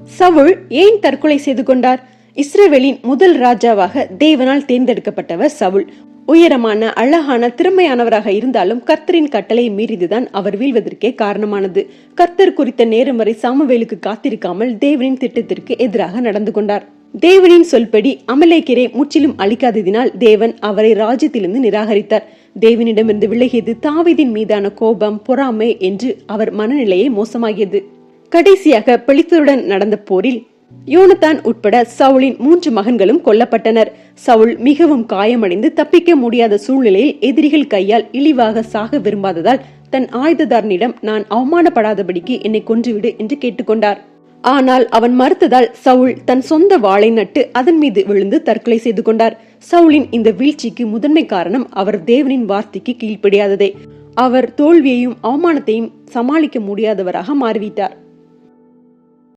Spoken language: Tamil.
சவுல் ஏன் தற்கொலை செய்து கொண்டார்? இஸ்ரவேலின் முதல் ராஜாவாக தேவனால் தேர்ந்தெடுக்கப்பட்டவர் சவுல். உயரமான, அழகான, திறமையானவராக இருந்தாலும் கர்த்தரின் கட்டளையை மீறிதுதான் அவர் வீழ்வதற்கே காரணமானது. கர்த்தர் குறித்த நேரம் வரை சாமுவேலுக்கு காத்திருக்காமல் தேவனின் திட்டத்திற்கு எதிராக நடந்து கொண்டார். தேவனின் சொல்படி அமலேக்கியரை முற்றிலும் அழிக்காததினால் தேவன் அவரை ராஜ்யத்திலிருந்து நிராகரித்தார். தேவனிடமிருந்து விலகியது தாவீதின் மீதான கோபம், பொறாமை என்று அவர் மனநிலையை மோசமாகியது. கடைசியாக பெலிஸ்தருடன் நடந்த போரில் யோனத்தான் உட்பட சவுலின் 3 மகன்களும் கொல்லப்பட்டனர். சவுல் மிகவும் காயமடைந்து தப்பிக்க முடியாத சூழ்நிலையில் எதிரிகள் கையால் இழிவாக சாக விரும்பாததால் தன் ஆயுததாரனிடம், நான் அவமானப்படாதபடிக்கு என்னை கொன்றுவிடு என்று கேட்டுக்கொண்டார். ஆனால் அவன் மறுத்ததால் சவுல் தன் சொந்த வாளை நட்டு அதன் மீது விழுந்து தற்கொலை செய்து கொண்டார். சவுலின் இந்த வீழ்ச்சிக்கு முதன்மை காரணம் அவர் தேவனின் வார்த்தைக்கு கீழ்ப்படியாததே. அவர் தோல்வியையும் அவமானத்தையும் சமாளிக்க முடியாதவராக மாறிவிட்டார்.